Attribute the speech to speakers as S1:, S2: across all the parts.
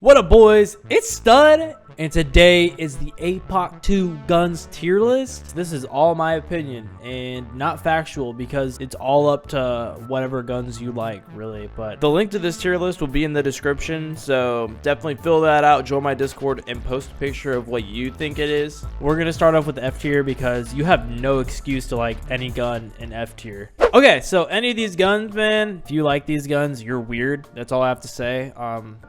S1: What up, boys? It's Stud, and today is the Apoc 2 guns tier list. This is all my opinion and not factual because it's all up to whatever guns you like, really. But the link to this tier list will be in the description, so definitely fill that out, join my Discord, and post a picture of what you think it is. We're going to start off with the F tier because you have no excuse to like any gun in F tier. Okay, so any of these guns, man, if you like these guns, you're weird. That's all I have to say.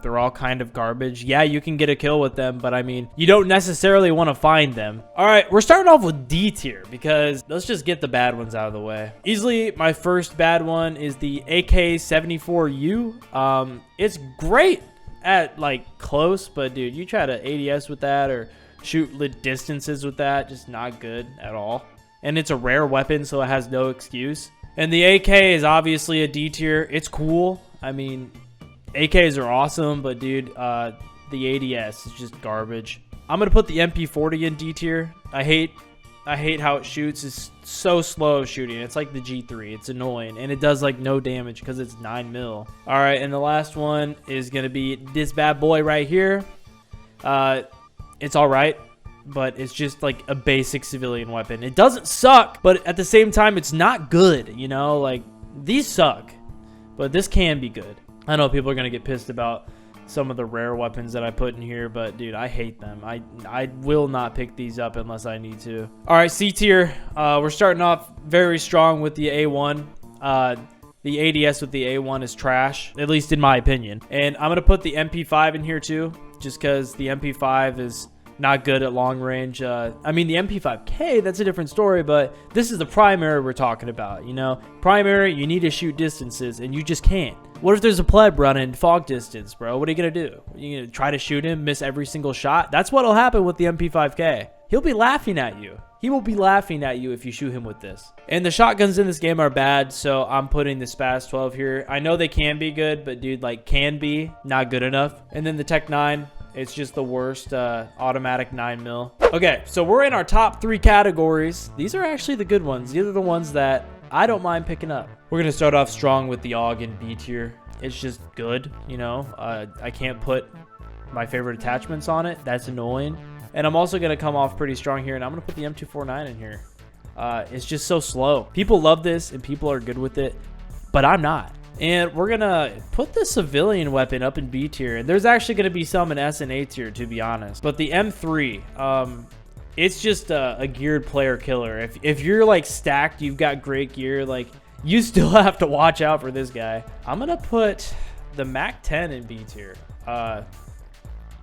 S1: They're all kind of garbage. Yeah, you can get a kill with them, but I mean, you don't necessarily want to find them. All right, we're starting off with D tier because let's just get the bad ones out of the way. Easily, my first bad one is the AK-74U. It's great at like close, but dude, you try to ADS with that or shoot lit distances with that, just not good at all. And it's a rare weapon, so it has no excuse. And the AK is obviously a D tier. It's cool. I mean, AKs are awesome, but dude, the ADS is just garbage. I'm gonna put the MP40 in D tier. I hate how it shoots. It's so slow shooting. It's like the G3. It's annoying, and it does like no damage because it's 9 mil. All right, and the last one is gonna be this bad boy right here. It's all right, but it's just like a basic civilian weapon. It doesn't suck, but at the same time, it's not good, you know? Like, these suck, but this can be good. I know people are going to get pissed about some of the rare weapons that I put in here, but dude, I hate them. I will not pick these up unless I need to. All right, C tier. We're starting off very strong with the A1. The ADS with the A1 is trash, at least in my opinion. And I'm going to put the MP5 in here too, just because the MP5 is not good at long range. I mean, the MP5K, that's a different story, but this is the primary we're talking about, you know? Primary, you need to shoot distances, and you just can't. What if there's a pleb running fog distance, bro? What are you going to do? You going to try to shoot him, miss every single shot? That's what'll happen with the MP5K. He'll be laughing at you. He will be laughing at you if you shoot him with this. And the shotguns in this game are bad, so I'm putting the Spaz 12 here. I know they can be good, but dude, like, can be, not good enough. And then the Tech 9. It's just the worst automatic 9 mil. Okay, so we're in our top 3 categories. These are actually the good ones. These are the ones that I don't mind picking up. We're going to start off strong with the AUG in B tier. It's just good, you know. I can't put my favorite attachments on it. That's annoying. And I'm also going to come off pretty strong here, and I'm going to put the M249 in here. It's just so slow. People love this, and people are good with it, but I'm not. And we're going to put the civilian weapon up in B tier. And there's actually going to be some in S and A tier, to be honest. But the M3, it's just a geared player killer. If you're, like, stacked, you've got great gear, like, you still have to watch out for this guy. I'm going to put the Mac 10 in B tier.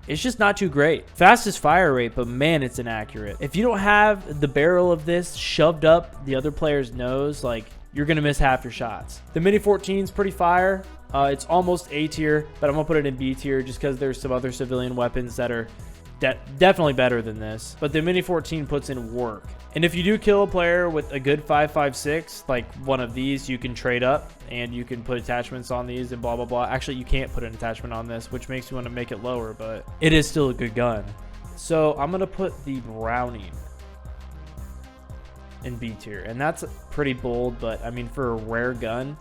S1: It's just not too great. Fastest fire rate, but man, it's inaccurate. If you don't have the barrel of this shoved up the other player's nose, like, you're going to miss half your shots. The Mini 14 is pretty fire. It's almost A tier, but I'm going to put it in B tier just because there's some other civilian weapons that are definitely better than this. But the Mini 14 puts in work. And if you do kill a player with a good 5.56, like one of these, you can trade up and you can put attachments on these and blah, blah, blah. Actually, you can't put an attachment on this, which makes you want to make it lower, but it is still a good gun. So I'm going to put the Browning in B tier, and that's pretty bold, but I mean, for a rare gun,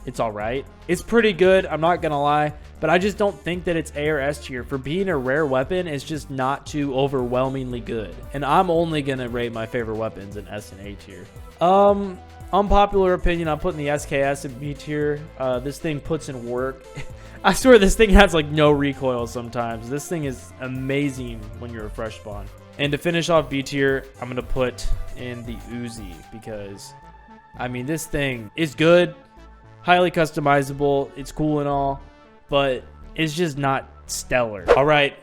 S1: it's all right. It's pretty good, I'm not gonna lie, but I just don't think that it's A or S tier. For being a rare weapon, it's just not too overwhelmingly good, and I'm only gonna rate my favorite weapons in S and A tier. Unpopular opinion, I'm putting the SKS in B tier. This thing puts in work. I swear this thing has like no recoil sometimes. This thing is amazing when you're a fresh spawn. And to finish off B tier, I'm going to put in the Uzi because, I mean, this thing is good, highly customizable, it's cool and all, but it's just not stellar. All right,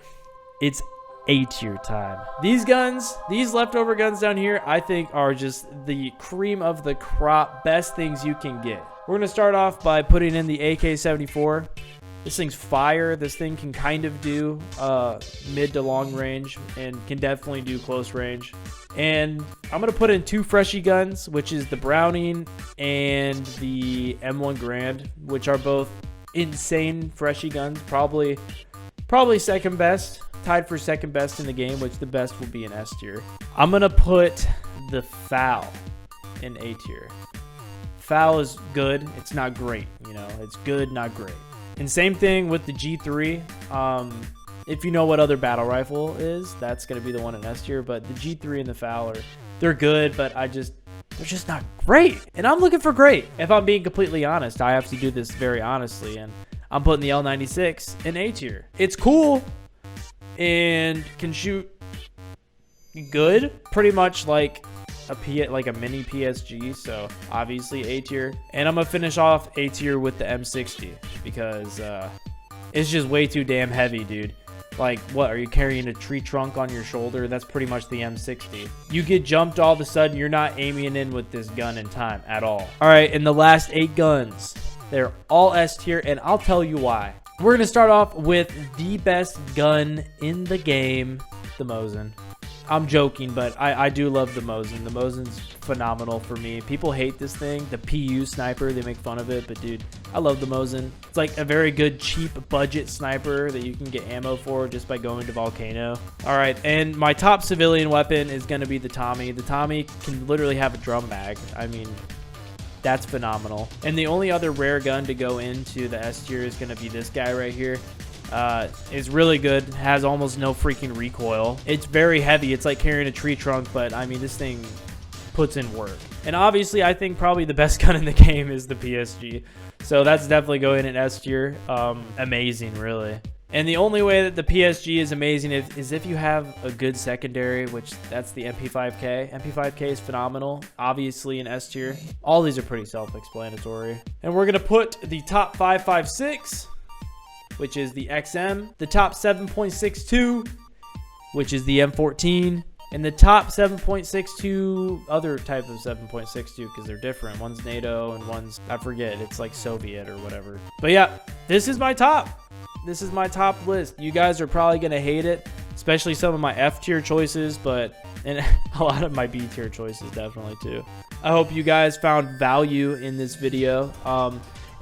S1: it's A tier time. These guns, these leftover guns down here, I think are just the cream of the crop, best things you can get. We're going to start off by putting in the AK-74. This thing's fire. This thing can kind of do mid to long range and can definitely do close range. And I'm going to put in 2 freshy guns, which is the Browning and the M1 Grand, which are both insane freshy guns. Probably second best, tied for second best in the game, which the best will be in S tier. I'm going to put the FAL in A tier. FAL is good. It's not great, you know. It's good, not great. And same thing with the G3. If you know what other battle rifle is, that's going to be the one in S tier. But the G3 and the Fowler, they're good, but they're just not great. And I'm looking for great. If I'm being completely honest, I have to do this very honestly. And I'm putting the L96 in A tier. It's cool and can shoot good, pretty much like a mini PSG. So obviously A tier. And I'm gonna finish off A tier with the M60 because it's just way too damn heavy, dude. Like, what, are you carrying a tree trunk on your shoulder? That's pretty much the M60. You get jumped all of a sudden, you're not aiming in with this gun in time at all. All right, and the last 8 guns, they're all S tier, and I'll tell you why. We're going to start off with the best gun in the game, the Mosin. I'm joking, but I do love the Mosin. The Mosin's phenomenal for me. People hate this thing, the PU sniper. They make fun of it, but dude, I love the Mosin. It's like a very good cheap budget sniper that you can get ammo for just by going to Volcano. All right, and my top civilian weapon is going to be the Tommy. The Tommy can literally have a drum mag. I mean, that's phenomenal. And the only other rare gun to go into the S tier is going to be this guy right here. Is really good, has almost no freaking recoil. It's very heavy. It's like carrying a tree trunk, but I mean, this thing puts in work. And obviously, I think probably the best gun in the game is the PSG. So that's definitely going in S tier. Amazing, really. And the only way that the PSG is amazing is if you have a good secondary, which that's the MP5K. MP5K is phenomenal, obviously in S tier. All these are pretty self-explanatory. And we're going to put the top 5.56, which is the XM, the top 7.62, which is the M14, and the top 7.62 other type of 7.62 because they're different. One's NATO and one's, I forget, it's like Soviet or whatever. But yeah, this is my top. This is my top list. You guys are probably going to hate it, especially some of my F tier choices, and a lot of my B tier choices definitely too. I hope you guys found value in this video.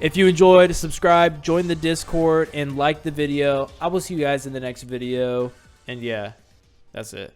S1: If you enjoyed, subscribe, join the Discord, and like the video. I will see you guys in the next video. And yeah, that's it.